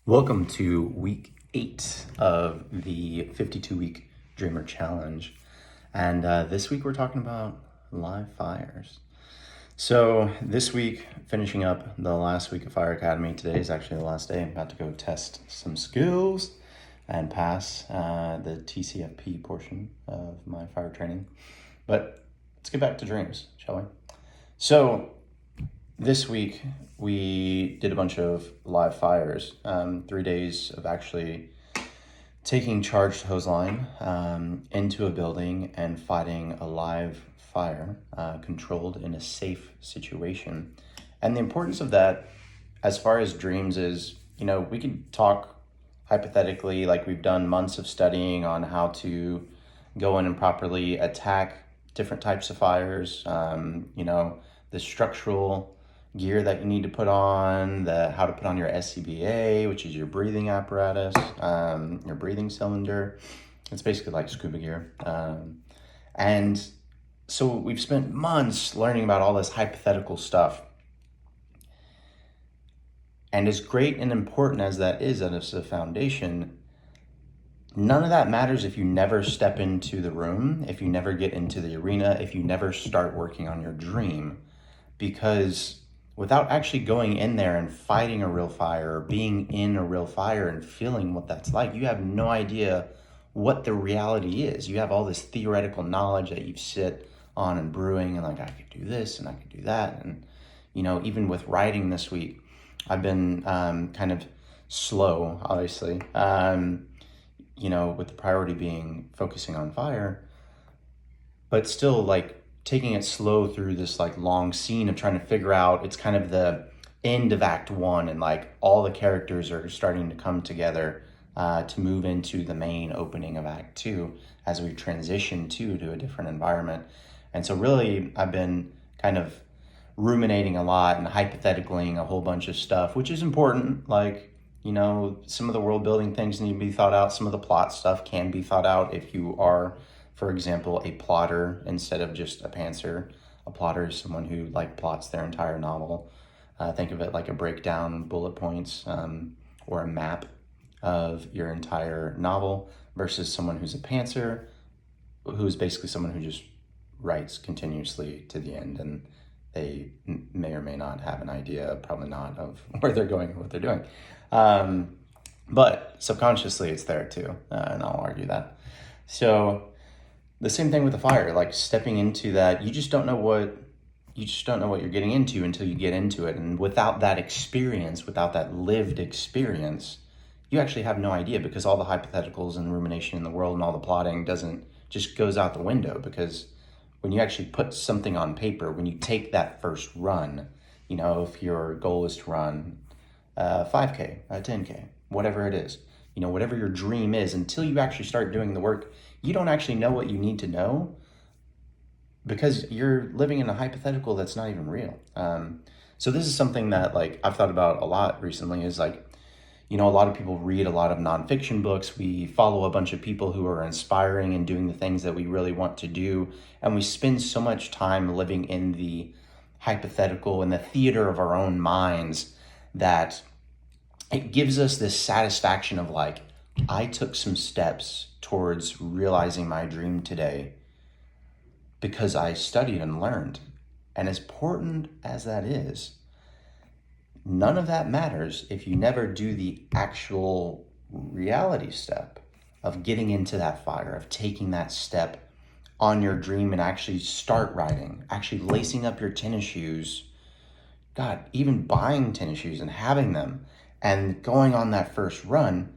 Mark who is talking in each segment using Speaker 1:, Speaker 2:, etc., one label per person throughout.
Speaker 1: Welcome to week 8 of the 52-week Dreamer Challenge. And this week we're talking about live fires. So this week, finishing up the last week of Fire Academy, today is actually the last day. I'm about to go test some skills and pass the TCFP portion of my fire training. But let's get back to dreams, shall we? So this week, we did a bunch of live fires, 3 days of actually taking charged hose line into a building and fighting a live fire controlled in a safe situation. And the importance of that, as far as dreams, is, we could talk hypothetically, like we've done months of studying on how to go in and properly attack different types of fires, the structural gear that you need to put on, how to put on your SCBA, which is your breathing apparatus, your breathing cylinder. It's basically like scuba gear. And so we've spent months learning about all this hypothetical stuff. And as great and important as that is as a foundation, none of that matters if you never step into the room, if you never get into the arena, if you never start working on your dream. Because without actually going in there and fighting a real fire or being in a real fire and feeling what that's like, you have no idea what the reality is. You have all this theoretical knowledge that you sit on and brewing and like, I could do this and I could do that. And, even with writing this week, I've been kind of slow, obviously, with the priority being focusing on fire, but still like taking it slow through this like long scene of trying to figure out, it's kind of the end of Act 1 and like all the characters are starting to come together to move into the main opening of Act 2 as we transition to a different environment. And so really I've been kind of ruminating a lot and hypotheticaling a whole bunch of stuff, which is important. Like, some of the world building things need to be thought out. Some of the plot stuff can be thought out if you are, for example, a plotter instead of just a pantser. A plotter is someone who plots their entire novel. Think of it like a breakdown, bullet points, or a map of your entire novel, versus someone who's a pantser, who is basically someone who just writes continuously to the end, and they may or may not have an idea, probably not, of where they're going or what they're doing. But subconsciously it's there too, and I'll argue that. So the same thing with the fire, like stepping into that, you just don't know what you're getting into until you get into it. And without that experience, without that lived experience, you actually have no idea, because all the hypotheticals and rumination in the world and all the plotting just goes out the window. Because when you actually put something on paper, when you take that first run, if your goal is to run 5K, 10K, whatever it is, whatever your dream is, until you actually start doing the work, you don't actually know what you need to know, because you're living in a hypothetical that's not even real. So this is something that I've thought about a lot recently, is a lot of people read a lot of nonfiction books. We follow a bunch of people who are inspiring and doing the things that we really want to do. And we spend so much time living in the hypothetical and the theater of our own minds that it gives us this satisfaction of I took some steps towards realizing my dream today because I studied and learned. And as important as that is, none of that matters if you never do the actual reality step of getting into that fire, of taking that step on your dream and actually start writing, actually lacing up your tennis shoes, God, even buying tennis shoes and having them and going on that first run.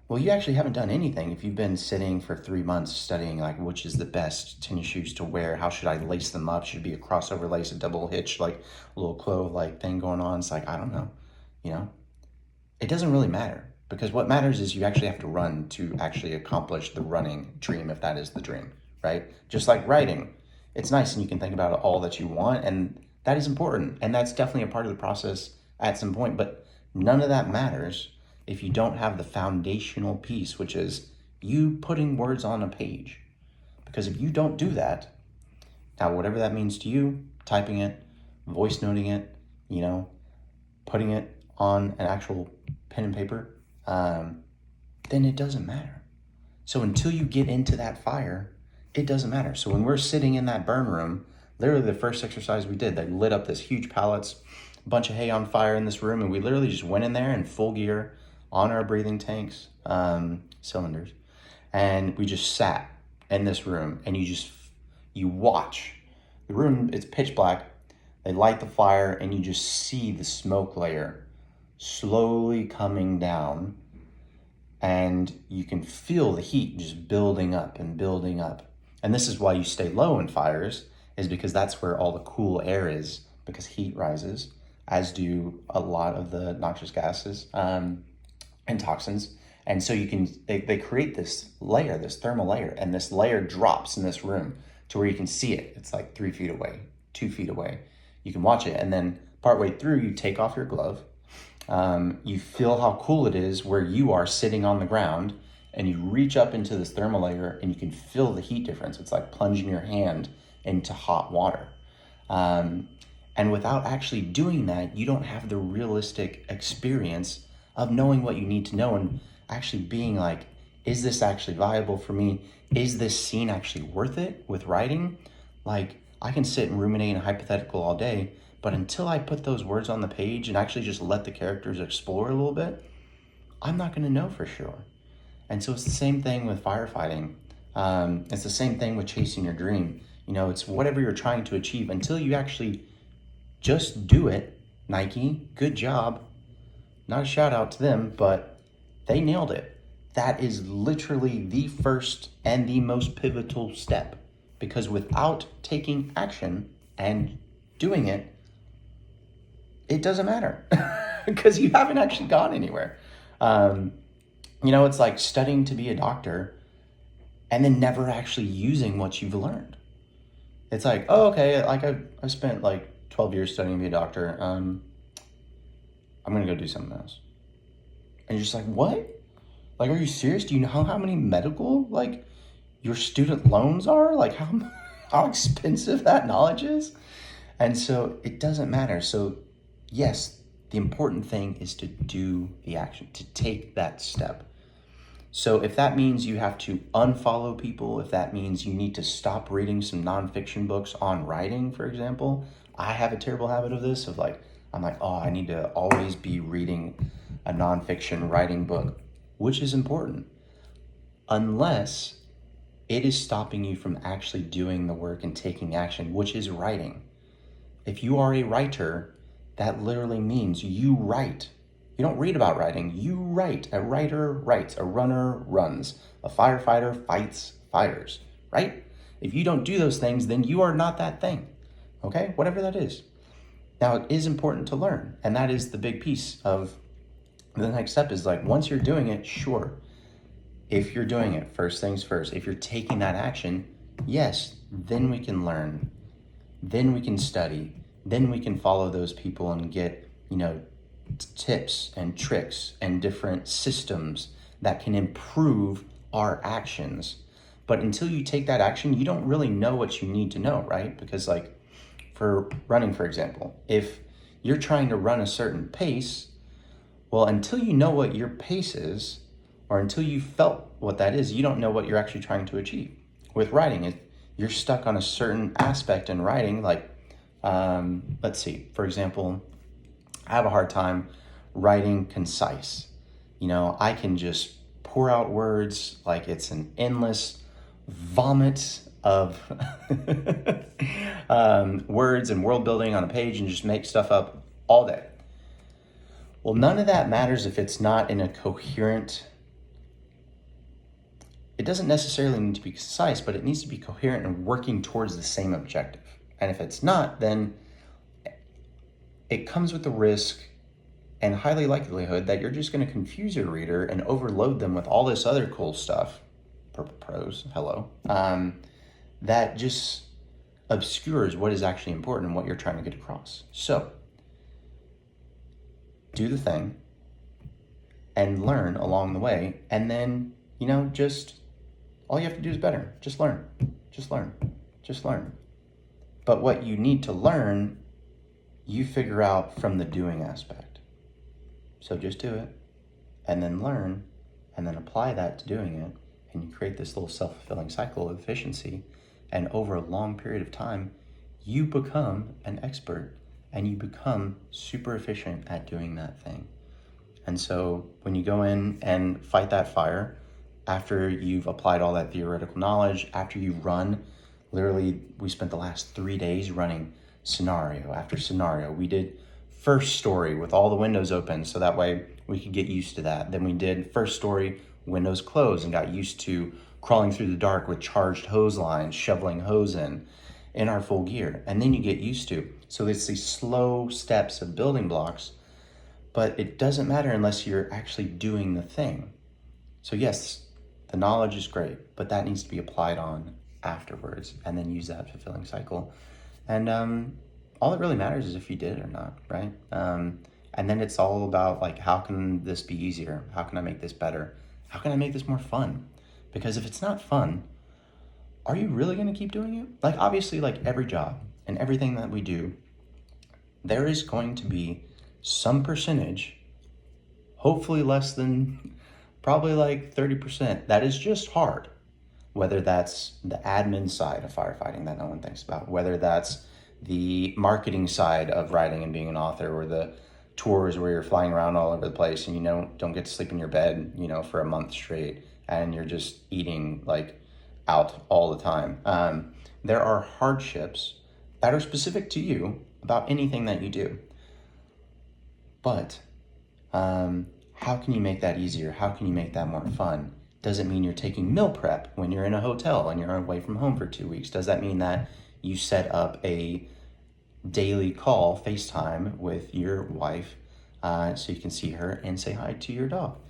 Speaker 1: Well, you actually haven't done anything if you've been sitting for 3 months studying which is the best tennis shoes to wear, how should I lace them up, should it be a crossover lace, a double hitch, a little clove thing going on. It's I don't know, it doesn't really matter, because what matters is you actually have to run to actually accomplish the running dream, if that is the dream, right? Just like writing, it's nice and you can think about all that you want, and that is important, and that's definitely a part of the process at some point, but none of that matters if you don't have the foundational piece, which is you putting words on a page. Because if you don't do that, now whatever that means to you, typing it, voice noting it, putting it on an actual pen and paper, then it doesn't matter. So until you get into that fire, it doesn't matter. So when we're sitting in that burn room, literally the first exercise we did, they lit up this huge pallets, a bunch of hay on fire in this room, and we literally just went in there in full gear on our breathing tanks, cylinders, and we just sat in this room, and you watch. The room, it's pitch black. They light the fire, and you just see the smoke layer slowly coming down, and you can feel the heat just building up and building up. And this is why you stay low in fires, is because that's where all the cool air is, because heat rises, as do a lot of the noxious gases and toxins. And so they create this layer, this thermal layer, and this layer drops in this room to where you can see it. It's like 3 feet away, 2 feet away. You can watch it, and then partway through, you take off your glove. You feel how cool it is where you are sitting on the ground, and you reach up into this thermal layer, and you can feel the heat difference. It's like plunging your hand into hot water. And without actually doing that, you don't have the realistic experience of knowing what you need to know and actually being like, is this actually viable for me? Is this scene actually worth it with writing? Like, I can sit and ruminate in a hypothetical all day, but until I put those words on the page and actually just let the characters explore a little bit, I'm not going to know for sure. And so it's the same thing with firefighting. It's the same thing with chasing your dream. You know, it's whatever you're trying to achieve until you actually just do it. Nike, good job. Not a shout out to them, but they nailed it. That is literally the first and the most pivotal step, because without taking action and doing it, it doesn't matter because you haven't actually gone anywhere. It's like studying to be a doctor and then never actually using what you've learned. It's like, oh, okay, like I spent like 12 years studying to be a doctor. I'm going to go do something else. And you're just like, what? Like, are you serious? Do you know how many medical, like, your student loans are? Like, how expensive that knowledge is? And so it doesn't matter. So, yes, the important thing is to do the action, to take that step. So if that means you have to unfollow people, if that means you need to stop reading some nonfiction books on writing, for example, I have a terrible habit of this, of like, I'm like, oh, I need to always be reading a nonfiction writing book, which is important, unless it is stopping you from actually doing the work and taking action, which is writing. If you are a writer, that literally means you write. You don't read about writing, you write. A writer writes, a runner runs, a firefighter fights fires, right? If you don't do those things, then you are not that thing, okay? Whatever that is. Now, it is important to learn, and that is the big piece of the next step is like, once you're doing it, sure. If you're doing it, first things first, if you're taking that action, yes, then we can learn, then we can study, then we can follow those people and get, tips and tricks and different systems that can improve our actions. But until you take that action, you don't really know what you need to know, right? Because like for running, for example, if you're trying to run a certain pace, well, until you know what your pace is, or until you felt what that is, you don't know what you're actually trying to achieve. With writing, you're stuck on a certain aspect in writing, like, let's see, for example, I have a hard time writing concise. I can just pour out words like it's an endless vomit of words and world building on a page and just make stuff up all day. Well, none of that matters if it's not in a coherent. It doesn't necessarily need to be concise, but it needs to be coherent and working towards the same objective. And if it's not, then it comes with the risk and highly likelihood that you're just going to confuse your reader and overload them with all this other cool stuff, purple prose, hello, that just obscures what is actually important and what you're trying to get across. So, do the thing and learn along the way, and then, just all you have to do is better. Just learn. But what you need to learn, you figure out from the doing aspect. So just do it, and then learn, and then apply that to doing it, and you create this little self-fulfilling cycle of efficiency. And over a long period of time, you become an expert and you become super efficient at doing that thing. And so when you go in and fight that fire, after you've applied all that theoretical knowledge, after you run, literally, we spent the last 3 days running scenario after scenario. We did first story with all the windows open, so that way we could get used to that. Then we did first story, windows closed, and got used to crawling through the dark with charged hose lines, shoveling hose in our full gear. And then you get used to. So it's these slow steps of building blocks, but it doesn't matter unless you're actually doing the thing. So yes, the knowledge is great, but that needs to be applied on afterwards, and then use that fulfilling cycle. And all that really matters is if you did it or not, right? And then it's all about like, how can this be easier? How can I make this better? How can I make this more fun? Because if it's not fun, are you really going to keep doing it? Like, obviously, like every job and everything that we do, there is going to be some percentage, hopefully less than probably like 30%, that is just hard. Whether that's the admin side of firefighting that no one thinks about, whether that's the marketing side of writing and being an author, or the tours where you're flying around all over the place and you don't get to sleep in your bed, for a month straight, and you're just eating like out all the time. There are hardships that are specific to you about anything that you do. But how can you make that easier? How can you make that more fun? Does it mean you're taking meal prep when you're in a hotel and you're away from home for 2 weeks? Does that mean that you set up a daily call, FaceTime, with your wife so you can see her and say hi to your dog?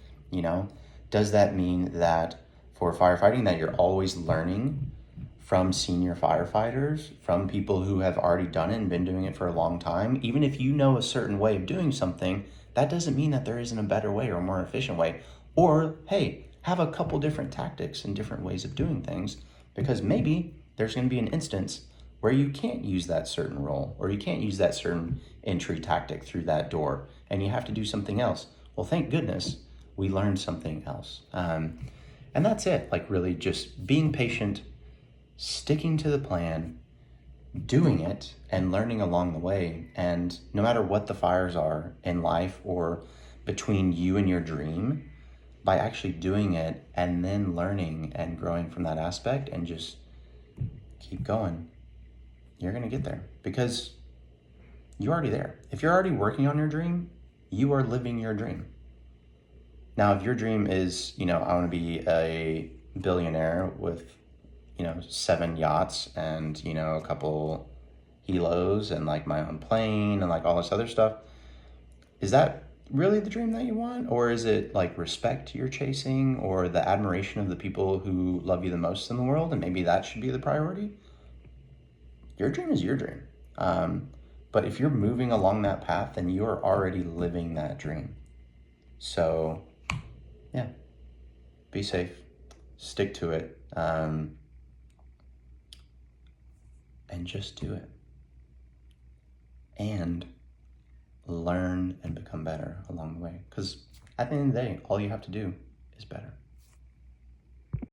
Speaker 1: Does that mean that for firefighting that you're always learning from senior firefighters, from people who have already done it and been doing it for a long time? Even if you know a certain way of doing something, that doesn't mean that there isn't a better way or a more efficient way. Or, hey, have a couple different tactics and different ways of doing things, because maybe there's going to be an instance where you can't use that certain role, or you can't use that certain entry tactic through that door, and you have to do something else. Well, thank goodness we learned something else. And that's it. Like, really just being patient, sticking to the plan, doing it, and learning along the way. And no matter what the fires are in life or between you and your dream, by actually doing it and then learning and growing from that aspect and just keep going, you're going to get there, because you're already there. If you're already working on your dream, you are living your dream. Now, if your dream is, I want to be a billionaire with, 7 yachts and, a couple helos and like my own plane and like all this other stuff, is that really the dream that you want? Or is it like respect you're chasing, or the admiration of the people who love you the most in the world, and maybe that should be the priority? Your dream is your dream. But if you're moving along that path, then you are already living that dream. So yeah, be safe, stick to it, and just do it. And learn and become better along the way. Because at the end of the day, all you have to do is better.